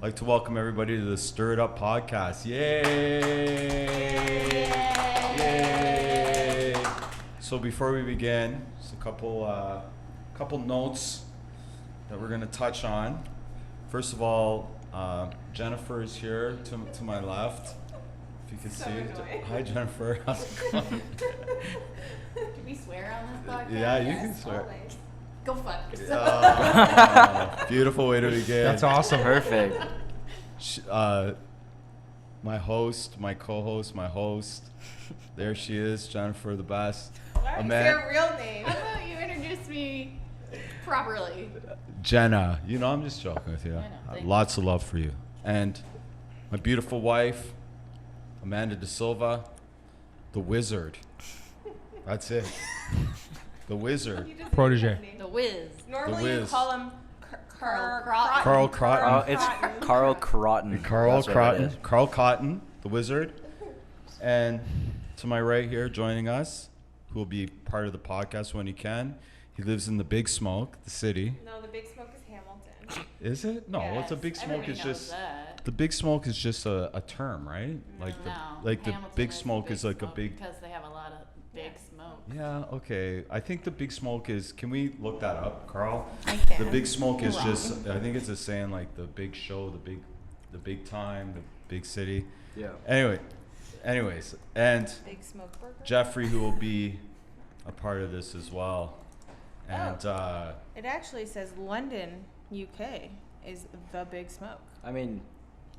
I'd like to welcome everybody to the Stir It Up podcast. Yay! Yay! So before we begin, just a couple notes that we're going to touch on. First of all, Jennifer is here to my left. If you can see. Annoying. Hi, Jennifer. How's it going? Can we swear on this podcast? Yeah, you can swear. Always. Go fuck yourself. Beautiful way to begin. That's awesome. Perfect. My host, my co-host, my host. There she is, Jennifer, the best. Why is your real name? How about you introduce me properly? Jenna. You know, I'm just joking with you. I know, thank Lots of love for you. And my beautiful wife, Amanda De Silva, the wizard. That's it. The wizard. You just Protege. made that name. The Wiz. Normally The you Wiz. call him Carl Carl Cotton. Oh, it's Carl Cotton. Carl That's what it Cotton. is. Carl Cotton, the wizard. And to my right here, joining us, who will be part of the podcast when he can. He lives in the Big Smoke, the city. No, the Big Smoke is Hamilton. Is it? No, Yes, it's a Big Smoke Everybody is knows just that. the Big Smoke is just a term, right? Like No, the Hamilton Big is Smoke Big is like a Smoke big. because they have a lot of big smoke. Yeah, okay. I think the Big Smoke is. Can we look that up, Carl? I can. The Big Smoke is You're just. I think it's a saying like the big show, the big time, the big city. Yeah. Anyways, and Big Smoke Burger. Jeffrey, who will be a part of this as well, and It actually says London, UK is the Big Smoke. I mean,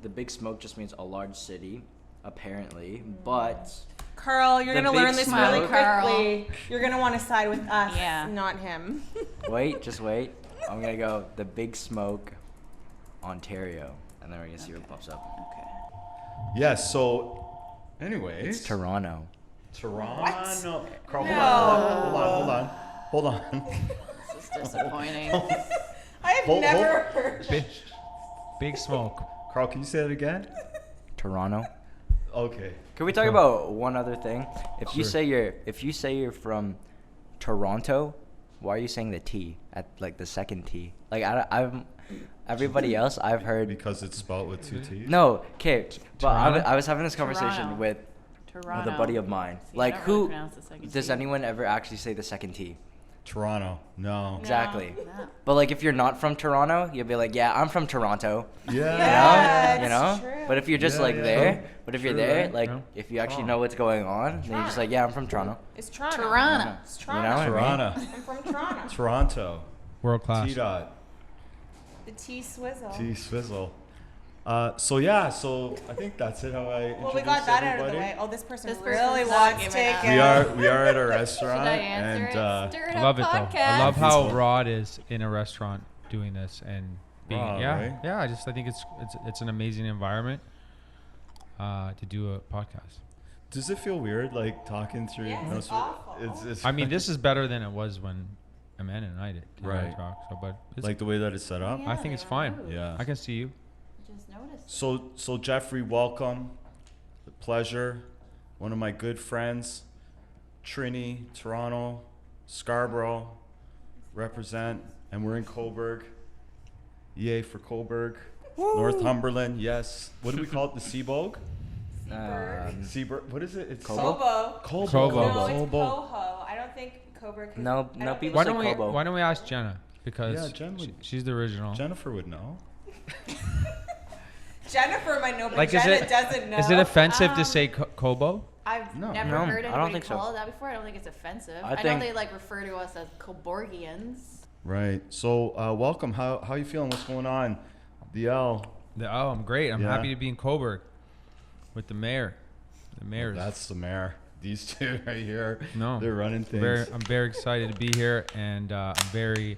the Big Smoke just means a large city, apparently, but Carl, you're The gonna Big learn this Smoke. really Carl. quickly. You're gonna want to side with us, Yeah. not him. just wait. I'm gonna go the Big Smoke, Ontario, and then we're gonna see what pops up. Okay. yeah. So, anyways, It's Toronto. Toronto. Carl, No. hold on. This is disappointing. I have Hold- never hold- heard. Big smoke. Carl, can you say that again? Toronto. Okay. Can we talk about one other thing? If you Sure. say you're from Toronto, why are you saying the T at like the second T? Like I'm everybody else I've heard. Because it's spelled with two T's. No, okay, but Toronto? I was having this conversation Toronto. with Toronto. a buddy of mine. See, I Like don't really who pronounce the second does T. anyone ever actually say the second T? Toronto. No. Exactly. No. But like if you're not from Toronto, you'll be like, yeah, I'm from Toronto. Yeah. Yeah. You That's know? true. But if you're just Yeah, like yeah. there, but if you're True, there, right? like Yeah. if you actually Oh. know what's going on, then you're just like, yeah, I'm from Toronto. It's Toronto. Toronto. It's You know Toronto. what I mean? Toronto. I'm from Toronto. Toronto. World class. T-Dot. The T Swizzle. T-Swizzle. So I think that's it. How I Well, we introduce got that out of the everybody. way. Oh, this person This really person's not wants giving up. takeout. We are at a Should restaurant, I answer and it? Stir it I up love it though. I podcast. love how Peaceful. Rod is in a restaurant doing this and being Raw, yeah right? yeah. I think it's an amazing environment to do a podcast. does it feel weird like talking through? Yes, no, it's so- awful. It's I mean, this is better than it was when Amanda and I did Right. talk. So, but it's, like the way that it's set up. Yeah, I think they it's were fine. rude. Yeah. I can see you. Just noticed. So Jeffrey, welcome. The pleasure. One of my good friends, Trini, Toronto, Scarborough, represent, and we're in Coburg. Yay for Coburg. Northumberland, yes. What do we call it? The Seabogue? Seaburg. What is it? It's Cobo? Kobo. Cobo. Cobo. No, it's Cobo. Coho. I don't think Cobra. No, I no don't think people Why say don't we Kobo. Why don't we ask Jenna because Yeah, Jen would- she's the original. Jennifer would know. Jennifer might know, but Like, is Jenna it- doesn't know. Is it offensive to Um, say Kobo? I've No. never No, heard I don't anybody think so. call it that before. I don't think it's offensive. I I know think- they like refer to us as Coborgians. Right. So welcome. How you feeling? What's going on? DL. I'm great. I'm Yeah. happy to be in Coburg with the mayor. The mayor's. That's the mayor. These two right here. No. They're running things. I'm very excited to be here, and I'm very,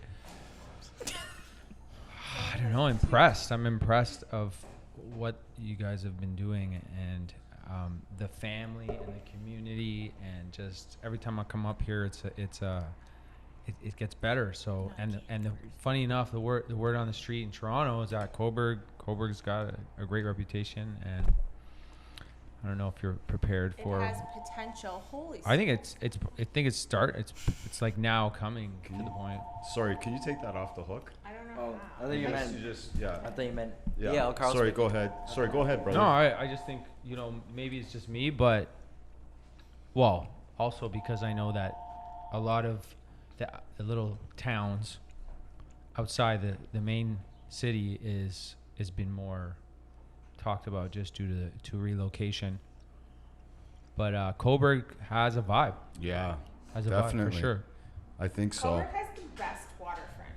I don't know, impressed. I'm impressed of what you guys have been doing, and the family and the community, and just every time I come up here, it gets better. So and funny enough, the word on the street in Toronto is that Coburg's got a great reputation, and I don't know if you're prepared for. It has potential. Holy. I think it's like now coming to the point. Sorry, can you take that off the hook? I don't know. I thought you meant. yeah. I thought you meant. Yeah. Yeah. Carl's Sorry, speaking. go ahead. Sorry, go ahead, brother. No, I just think, maybe it's just me, but, well, also because I know that a lot of the little towns outside the main city has been more talked about just due to relocation. But Coburg has a vibe. Yeah. Has a Definitely. vibe for sure. I think so. Coburg has the best waterfront.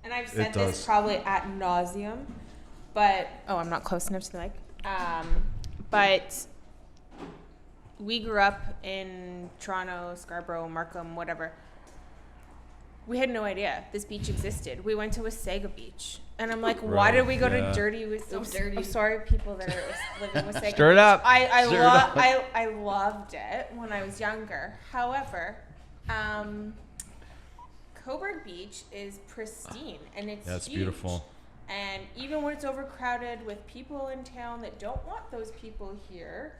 And I've It said does. this probably ad nauseum, but I'm not close enough to the mic. But we grew up in Toronto, Scarborough, Markham, whatever. We had no idea this beach existed. We went to Wasaga Beach, and I'm like, why Right, did we go yeah. to dirty? I'm sorry, people that are living in Wasaga. Stir it Beach. up. Stir it up. I loved it when I was younger. However, Coburg Beach is pristine and it's That's huge. beautiful. And even when it's overcrowded with people in town that don't want those people here,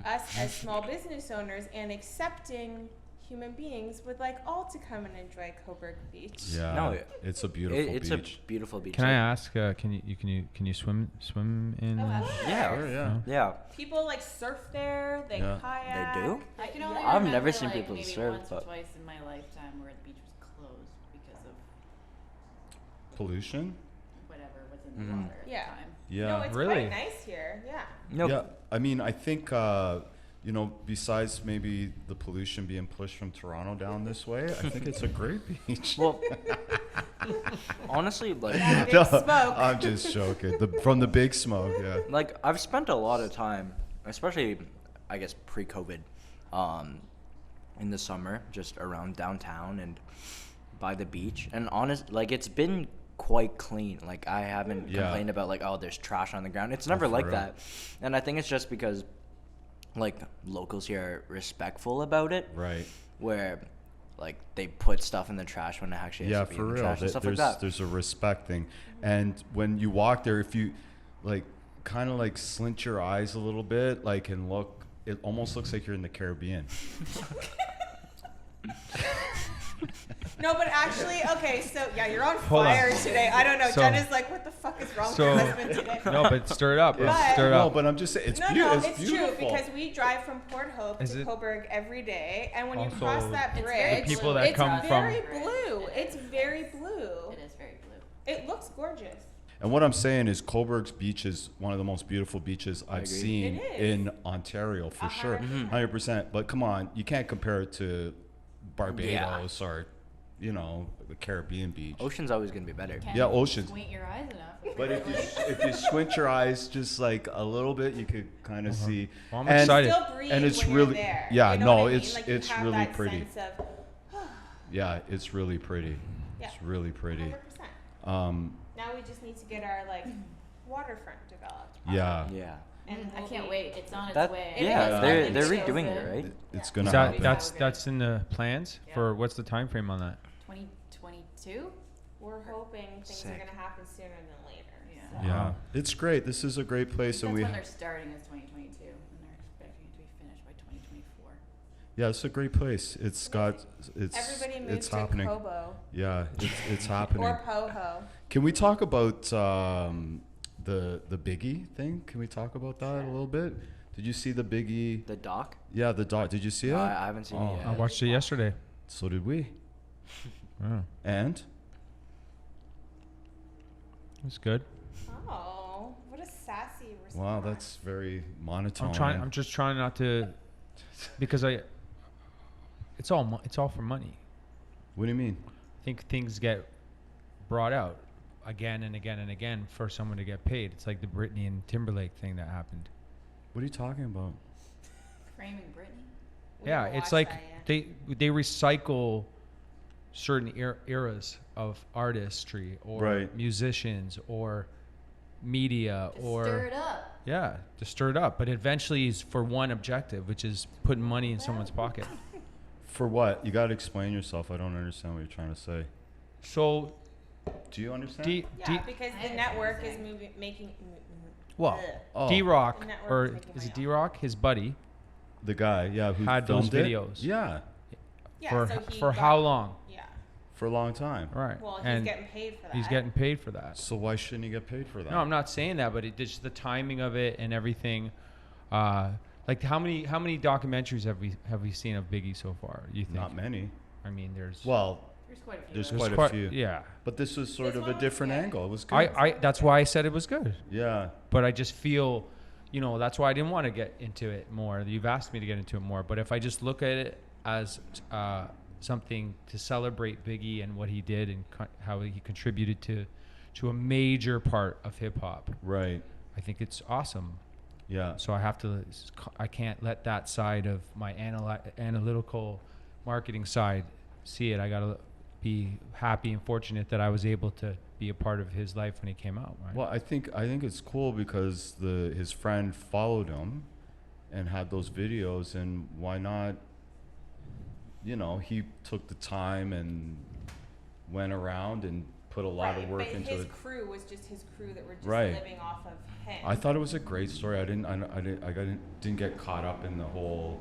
us as small business owners and accepting human beings would like all to come and enjoy Coburg Beach. Yeah. No, it's a beautiful It's beach. a beautiful beach. Can I ask? Can you swim in? Oh, absolutely. Yeah. Sure, yeah. Yeah. People like surf there, they Yeah. kayak. They do? I can only I've remember, never seen like, people maybe surf, once or but- twice in my lifetime where the beach was closed because of Pollution? whatever was in the water at Yeah. the time. Yeah. No, it's Really? quite nice here. Yeah. Nope. Yeah. I mean, I think, besides maybe the pollution being pushed from Toronto down this way, I think it's a great beach. Well, honestly, like, Big smoke. I'm just joking. From the big smoke, yeah. like I've spent a lot of time, especially, I guess, pre-COVID, in the summer, just around downtown and by the beach. And like it's been quite clean. Like I haven't Yeah. complained about like, oh, there's trash on the ground. It's never for like real. that. And I think it's just because like locals here are respectful about it, Right. where like they put stuff in the trash when it actually Yeah, has to be for in the real. trash and stuff like There's that. there's a respect thing. And when you walk there, if you like kind of like slint your eyes a little bit, like and look, it almost looks like you're in the Caribbean. No, but actually, okay, so yeah, you're on Hold on. fire today. I don't know. So- Jen is like, what the fuck is wrong So- with your husband today? No, but stir it up. But- Stir it No, up. but I'm just saying it's, No, it's it's beautiful. true because we drive from Port Hope Is to it- Coburg every day, and when you Also, cross that It's bridge, very The people blue. that it's come from- very blue. It's very blue. It is very blue. It looks gorgeous. And what I'm saying is Coburg's beach is one of the most beautiful beaches I've agree. seen It is. in Ontario for sure. 100%. 100%. But come on, you can't compare it to Barbados or, the Caribbean beach. Ocean's always gonna be better. Can't Yeah, even oceans. Squint your eyes enough. But if you squint your eyes just like a little bit, you could kind of see. Well, I'm And- excited. Still breathe And it's when really- you're there. yeah, You know no, what I mean? it's- Like, you it's have really that pretty. sense of, Yeah, it's really pretty. Yeah. It's really pretty. 100%. Now we just need to get our waterfront developed. Yeah, Yeah. And I we'll can't be- wait. It's on its That way. It yeah, is. they're It's they're so redoing good. it, right? it's Yeah. gonna Is that, happen. that's in the plans Yeah. for what's the time frame on that? 2022. We're hoping things are Sick. going to happen sooner than later. Yeah. So. Yeah. It's great. This is a great place, That's and we. when they're starting is 2022, and they're expecting it to be finished by 2024. Yeah, it's a great place. It's got. Everybody moves It's to happening. Kobo Yeah, it's happening. or Poho. Can we talk about the Biggie thing? Can we talk about that a little bit? Did you see the Biggie? The doc? Yeah, the doc. Did you see it? No, I haven't seen Oh. it I yet. watched it yesterday. So did we. Oh, And it's good. Oh, what a sassy response. wow, that's very monotone. I'm just trying not to, because it's all for money. What do you mean? I think things get brought out again and again and again for someone to get paid. It's like the Britney and Timberlake thing that happened. What are you talking about? Framing Britney. We Yeah, haven't it's watched like that yet. they recycle certain eras of artistry or Right. musicians or media Just or stir it up. yeah, to stir it up. But eventually, it's for one objective, which is putting money in someone's pocket. For what? You got to explain yourself. I don't understand what you're trying to say. So, Do you understand? Yeah, because I the understand network what you're is saying. making. well, Ugh. Oh, D-Rock, The network or is making is it money D-Rock, his buddy, the guy, yeah, who had those filmed it? videos. Yeah, Yeah, for so he for got- how long? Yeah. for a long time. Right. Well, he's and getting paid for that. he's getting paid for that. So why shouldn't he get paid for that? No, I'm not saying that, but just the timing of it and everything. Like how many documentaries have we seen of Biggie so far? You think? Not many. I mean, there's Well, There's quite a few. there's of quite a few. Yeah. But this was sort This of one a was different good. angle. It was good. I that's why I said it was good. Yeah. But I just feel, that's why I didn't want to get into it more. You've asked me to get into it more, but if I just look at it as something to celebrate Biggie and what he did and how he contributed to a major part of hip hop, Right. I think it's awesome. Yeah. So I can't let that side of my analytical marketing side see it. I gotta be happy and fortunate that I was able to be a part of his life when he came out. Right? Well, I think it's cool because his friend followed him and had those videos, and why not? He took the time and went around and put a lot of work but into his it. crew was just his crew that were just Right. living off of him. I thought it was a great story. I didn't get caught up in the whole,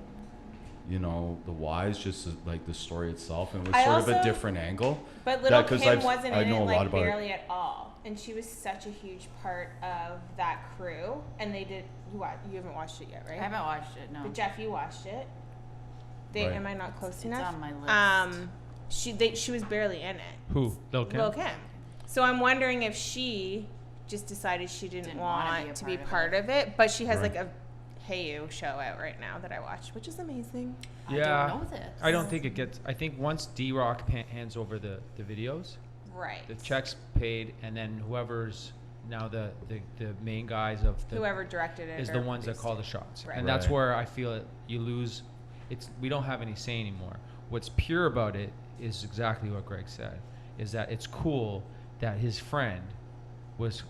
the whys, just like the story itself, and it was I sort of a also- different angle. But Little 'cause Kim I've- wasn't I in know it a lot like about it. barely at all, and she was such a huge part of that crew. And they did. You haven't watched it yet, right? I haven't watched it. No. But Jeff, you watched it. Right. Am I not close It's enough? on my list. She was barely in it. Who? Lil' Kim? Lil' Kim. So I'm wondering if she just decided she didn't Didn't wanna want be a to be part part of of it, but she has Right. like a Hey You show out right now that I watched, which is amazing. Yeah. I don't know this. I don't think it gets. I think once D-Rock hands over the videos, Right. the checks paid, and then whoever's now the main guys of the Whoever directed it is or the ones that produced call it. the shots, Right. and that's Right. where I feel it. You lose. We don't have any say anymore. What's pure about it is exactly what Greg said. Is that it's cool that his friend was,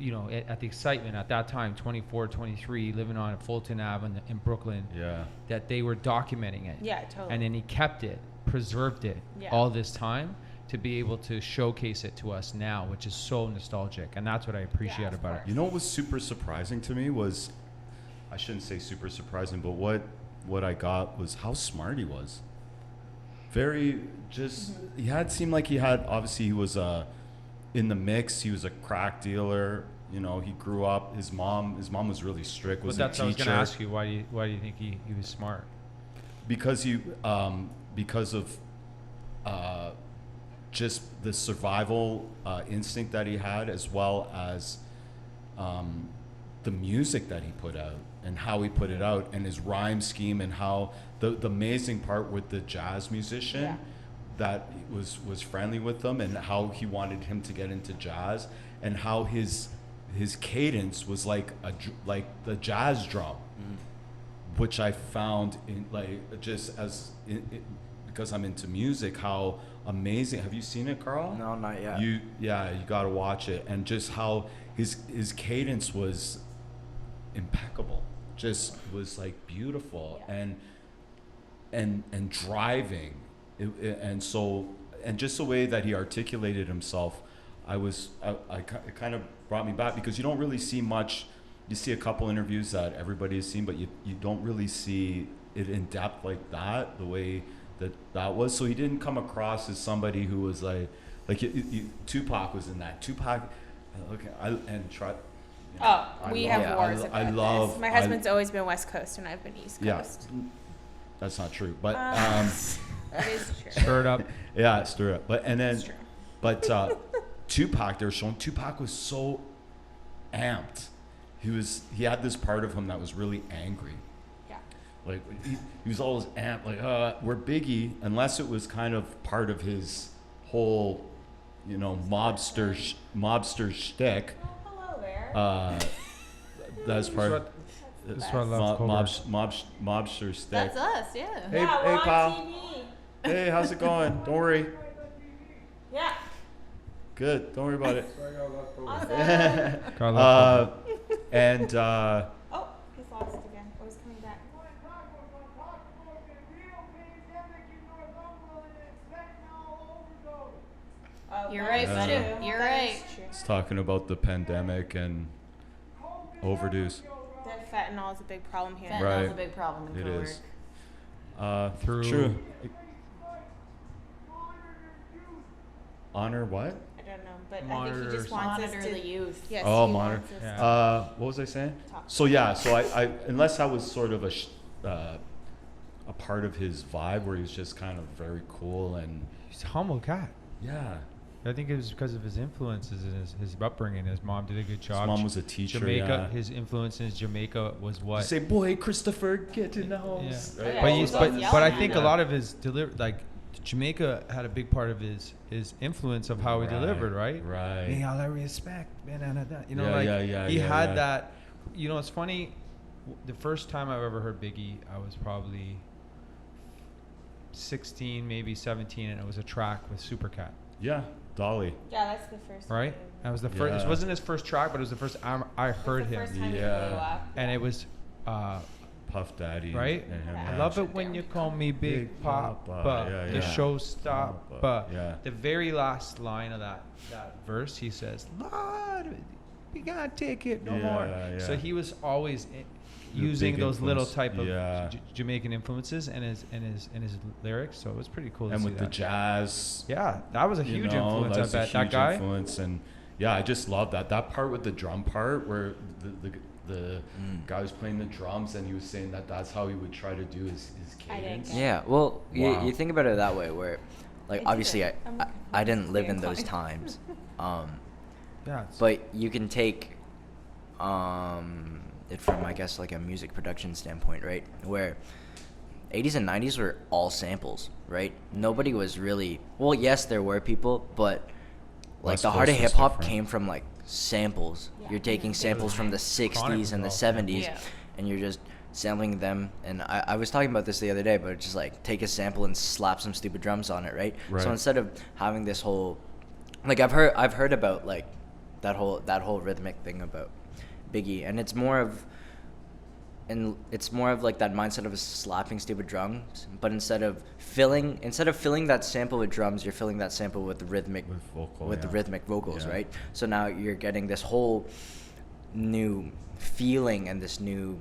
at the excitement at that time, 24, 23, living on Fulton Ave in Brooklyn, Yeah. that they were documenting it. Yeah, totally. And then he kept it, preserved it Yeah. all this time to be able to showcase it to us now, which is so nostalgic. And that's what I appreciate of about course. it. What was super surprising to me was, I shouldn't say super surprising, but what I got was how smart he was. Very just, seemed like he had, obviously he was in the mix. He was a crack dealer. He grew up. His mom was really strict. Was But that's a what I was teacher. going to ask you. Why do you think he was smart? Because because of just the survival instinct that he had, as well as the music that he put out and how he put it out, and his rhyme scheme, and how the amazing part with the jazz musician Yeah. that was friendly with them, and how he wanted him to get into jazz, and how his cadence was like the jazz drum, which I found in because I'm into music, how amazing. Have you seen it, Carl? No, not yet. You got to watch it, and just how his cadence was impeccable, just was like beautiful, Yeah. and driving, and just the way that he articulated himself, it kind of brought me back, because you don't really see much. You see a couple interviews that everybody has seen, but you don't really see it in depth like that, the way that was. So he didn't come across as somebody who was like Tupac was in that. Tupac, We have wars about I love. this. My husband's always been West Coast, and I've been East Yeah, Coast. that's not true, but It is true. Stir it up. yeah, stir it. But and then, It's true. but Tupac, they were showing Tupac was so amped. He had this part of him that was really angry. Yeah. Like he was always amped, like we're Biggie, unless it was kind of part of his whole, mobster shtick. Oh, hello there. That's part. This is what I love Cobra. Mobster shtick. That's us. Yeah. Hey, yeah, hey, we're on pal. TV. Hey, how's it going? Don't worry. Yeah. Good. Don't worry about it. Awesome. Carla. And Oh, he's lost again. Oh, he's coming back. Oh, You're that right, is buddy. true. You're That right. is true. it's talking about the pandemic and overdose. That fentanyl is a big problem here. Fentanyl's Right. a big problem in It Coburg. is. Through- True. Honor what? I don't know, but I think Monitor he just wants us Monitor to. the youth. Yes, Oh, he monitor. wants us Yeah. to What was I saying? talk. So yeah, so I unless I was sort of a part of his vibe where he was just kind of very cool and He's a humble cat. yeah. I think it was because of his influences and his upbringing. His mom did a good His job. mom was a teacher. Jamaica. Yeah. His influence in Jamaica was You what? say, boy, Christopher, get in the house. Yeah. Right? Yeah, But, he he's, was but, yelling but I at think him. a lot of his Jamaica had a big part of his influence of how he delivered, right? Right. Hey, all I respect, you know, Yeah, like yeah, he yeah, had yeah. that. You know, it's funny. The first time I've ever heard Biggie, I was probably 16, maybe 17, and it was a track with Supercat, Yeah, Dolly. Yeah, that's the first. right? time. That was the first. Yeah. It wasn't his first track, but it was the first time I That's heard the him, first time he Yeah. blew up. and it was. Puff Daddy. Right? and him, Yeah. I yeah. love it when you call me Big Big Papa, Papa, yeah, the yeah. showstopper. Yeah. The very last line of that verse, he says, "Lord, we gotta take it no more." Yeah, So yeah. he was always The using big those little influence, type of yeah. Jamaican influences in his lyrics. So it was pretty cool. And to with see the that. jazz. Yeah, that was a you huge know, influence. That's I a bet that huge guy. influence, and yeah, I just love that part with the drum part where the guy was playing the drums and he was saying that's how he would try to do his I didn't cadence. get Yeah, well, Wow. you think about it that way, where, like, It's obviously, okay. I didn't live in very those inclined. times, Yeah, it's- but you can take it from, I guess, like a music production standpoint, right? Where 80s and 90s were all samples, right? Nobody was really, well, yes, there were people, but like West the heart of Coast was hip hop different. came from like samples. Yeah. You're taking Yeah. samples from the Chronic 60s was and the all 70s, samples. and you're just sampling them. And I was talking about this the other day, but just like take a sample and slap some stupid drums on it, right? Right. So instead of having this whole, like I've heard about like that whole rhythmic thing about Biggie, and it's more of like that mindset of slapping stupid drums, but instead of filling that sample with drums, you're filling that sample with the rhythmic With the yeah. rhythmic vocals, Yeah. right? So now you're getting this whole new feeling and this new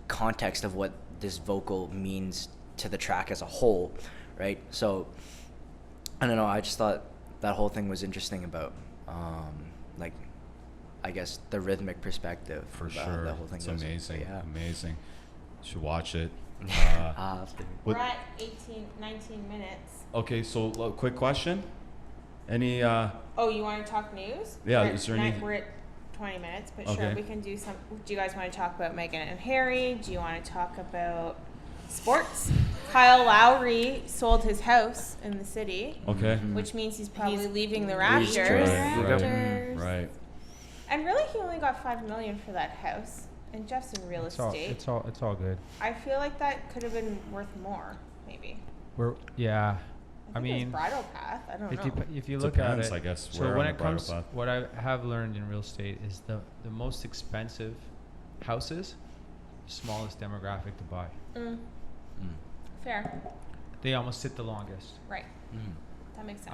context of what this vocal means to the track as a whole, right? So I don't know, I just thought that whole thing was interesting about like I guess the rhythmic perspective For about sure. the whole thing It's goes. amazing. Yeah. Amazing. Should watch it. I'll have to. What- We're at 19 minutes. Okay, so quick question. Any Oh, you want to talk news? Yeah, We're at is there any- We're at 20 minutes, but Okay. sure, we can do some. Do you guys want to talk about Meghan and Harry? Do you want to talk about sports? Kyle Lowry sold his house in the city, okay. which means he's probably leaving the He's Raptors. trying. Right, Raptors. right. And really, he only got $5 million for that house, and Jeff's in real it's all estate. it's all good. I feel like that could have been worth more, maybe. Yeah. I think it was mean, bridal path. I don't know. if you look at Depends, it, I guess, so where when on it the bridal comes, path. what I have learned in real estate is the most expensive houses, smallest demographic to buy. Mm, fair. They almost sit the longest. Right. That makes sense.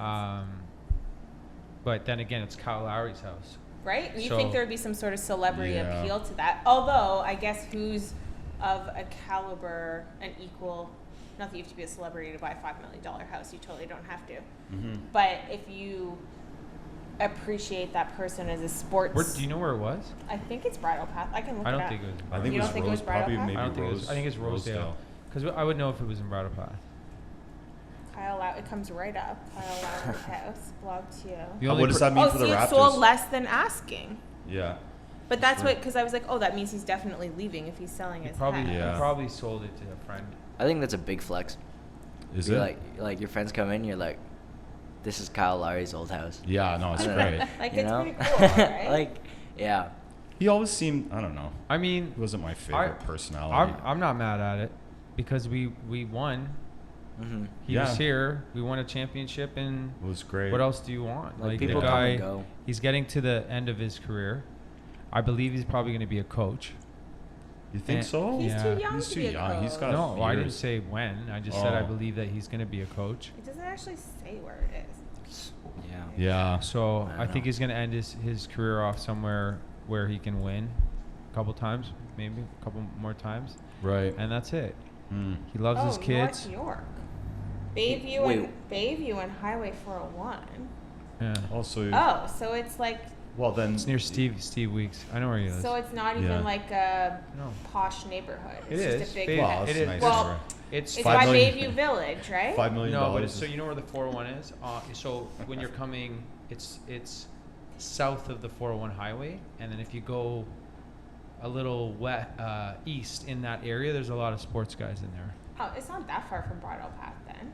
But then again, it's Kyle Lowry's house. Right? You So- think there would be some sort of celebrity Yeah. appeal to that? Although, I guess who's of a caliber and equal, not that you have to be a celebrity to buy a $5 million house, you totally don't have to. Mm-hmm. But if you appreciate that person as a sports, Where, do you know where it was? I think it's Bridal Path. I can look I it don't up. think it was. in I think You it don't was think it was Rose, Bridal probably Path? maybe I don't think it Rose. was. I think it's Rosedale. Because I would know if it was in Bridal Path. It comes right up. Kyle Lowry's house, blog 2. The only What does per- that mean Oh, for the see, it Raptors? sold less than asking. Yeah. But that's Sure. what, because I was like, oh, that means he's definitely leaving if he's selling He his probably house. Yeah. he probably sold it to a friend. I think that's a big flex. Is You're it? like your friends come in, you're like, this is Kyle Lowry's old house. Yeah, no, it's I don't know. great. Like, You it's know? pretty cool, right? Like, yeah. He always seemed, I don't know. I mean, He wasn't my favorite personality. I'm not mad at it because we won. Mm-hmm. He Yeah. was here. We won a championship, and It was great. what else do you want? Like, the people come guy, and go. he's getting to the end of his career. I believe he's probably going to be a coach. You think And- so? He's Yeah. too young He's to too be a young. He's coach. got No, I didn't years. say when. I just said I Oh. believe that he's going to be a coach. It doesn't actually say where it is. Yeah. Yeah. So I I think know. he's going to end his career off somewhere where he can win a couple times, maybe a couple more times, Right. and that's it. Mm. He loves his kids. York. Bayview Wait. and Bayview and Highway 401. Yeah. Also, Oh, so it's like, well then It's near Steve Weeks. I know where he lives. so it's not even Yeah. like a No. posh neighborhood. It It's is. just a big. Bay- Well, it it's is. nice. Well, It's It's 5 by million. Bayview Village, right? $5 million. No, but so you know where the 401 is? So when you're coming, it's south of the 401 highway, and then if you go a little east in that area, there's a lot of sports guys in there. Oh, it's not that far from Bridle Path then.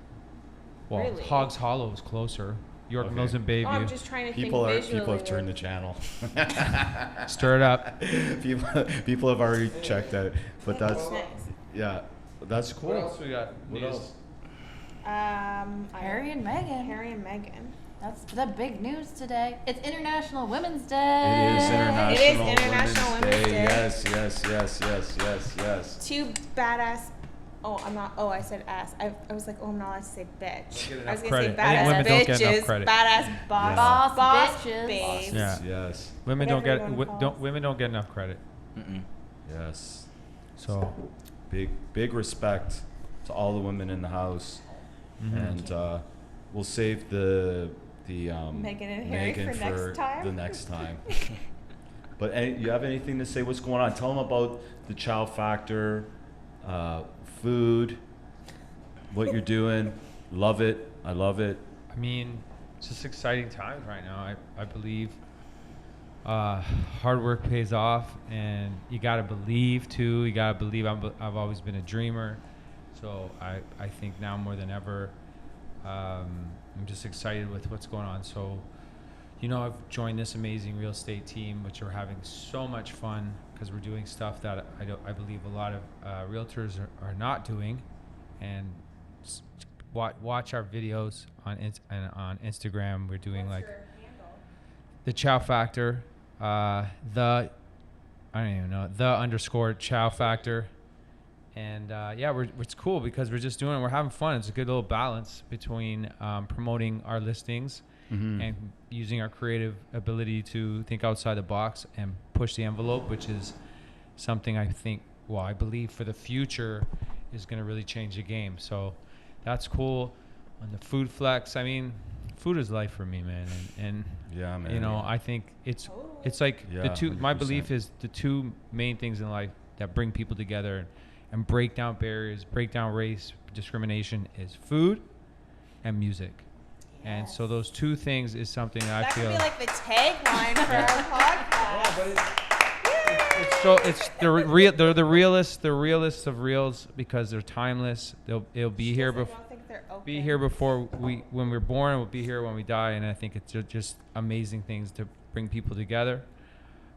Well, Really? Hogs Hollow is closer. York Okay. Mills and Oh, I'm Bayview. just trying to people think visually. have turned the where- channel. Stir it up. people have already checked out, but Yeah, that's nice. yeah, that's cool. What else we got? What News? else? Harry and Meghan. Harry and Meghan. That's the big news today. It's International Women's Day. It is International, It is International Women's Day. Yes, yes, yes, yes, yes, yes. Two badass. Oh, I'm not. Oh, I said ass. I was like, oh, I'm not allowed to say bitch. Don't get I was enough gonna say credit. I think women badass don't get enough bitches, credit. badass boss, Yeah. Boss bitches. babes. Yeah. Yes, Women don't Whatever get you wanna call us. women don't get enough credit. Mm-mm. yes. So Big respect to all the women in the house, Mhm. and we'll save the Meghan and Harry Meghan for next time? the next time. But you have anything to say? What's going on? Tell them about the Chow Factor, food, what you're doing. Love it. I love it. I mean, it's just exciting times right now. I believe hard work pays off, and you gotta believe too. You gotta believe. I've always been a dreamer, so I think now more than ever, I'm just excited with what's going on. So, you know, I've joined this amazing real estate team, which are having so much fun because we're doing stuff that I believe a lot of realtors are not doing, and watch our videos on on Instagram. We're doing like the Chow Factor, I don't even know, the _Chow Factor, and yeah, it's cool because we're just doing it. We're having fun. It's a good little balance between promoting our listings and using our creative ability to think outside the box and push the envelope, which is something I think, well, I believe for the future is going to really change the game. So that's cool. On the food flex, I mean, food is life for me, man. And Yeah, man. you know, I think it's like the Yeah, two, my 100%. belief is the two main things in life that bring people together and break down barriers, break down race, discrimination is food and music. And so those two things is something that I That feel. could be like the tagline for our podcast. They're the realists of reals because they're timeless. It'll be here I before. don't think they're open. Be here before when we're born, and we'll be here when we die, and I think it's just amazing things to bring people together,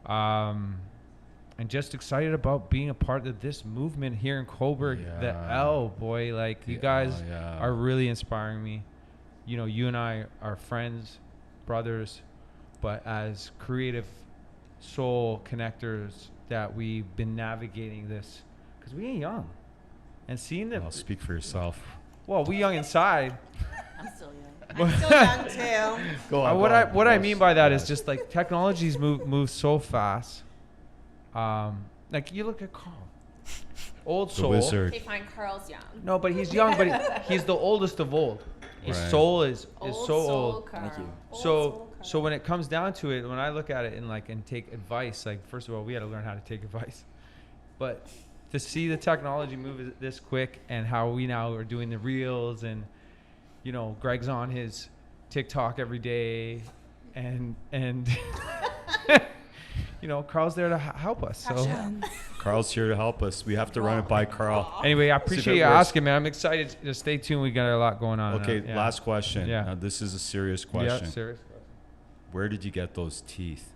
and just excited about being a part of this movement here in Coburg. The Yeah. L, boy, like you guys yeah. are really inspiring me. You know, you and I are friends, brothers, but as creative soul connectors that we've been navigating this because we ain't young, and seeing the Well, speak for yourself. well, we young inside. I'm still young. I'm still young too. Go on. What I mean by that is just like technologies move so fast. Like you look at Carl, old the soul. wizard. Okay, fine. Carl's young. No, but he's young, but he's the oldest of old. His Right. soul is Old so soul old. Carl. Thank you. Old So soul so Carl. when it comes down to it, when I look at it and take advice, like first of all, we had to learn how to take advice, but to see the technology move this quick and how we now are doing the reels and you know Greg's on his TikTok every day, and you know Carl's there to help us. So Carl's here to help us. We have to run it by Carl. anyway, I See if appreciate it you works. asking, man. I'm excited. Just stay tuned. We got a lot going on. Okay, Yeah. last question. Yeah. Now, this is a serious Yeah, question. serious. Where did you get those teeth?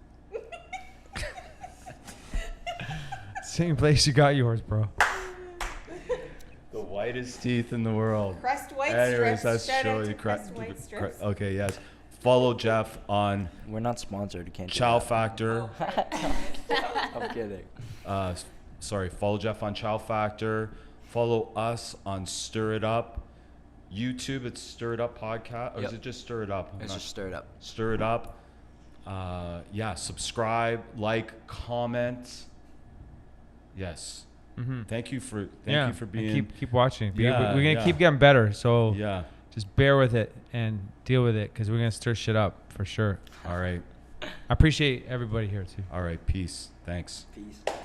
Same place you got yours, bro. The whitest teeth in the world. Crest white Anyways, strips. that's Shout out show to you Crest white strips. Okay, yes. Follow Jeff on We're not sponsored. You can't. do Chow that. Factor. I'm kidding. Follow Jeff on Chow Factor. Follow us on Stir It Up. YouTube, it's Stir It Up Podcast. Or is Yep. it just Stir It Up? I'm It's not- just stirred up. Stir It Up. Yeah, subscribe, like, comment. Yes. Mm-hmm. Thank you for and being. keep watching. Yeah, We're gonna yeah. keep getting better. So Yeah. just bear with it and deal with it because we're gonna stir shit up for sure. All right. I appreciate everybody here too. All right. Peace. Thanks. Peace.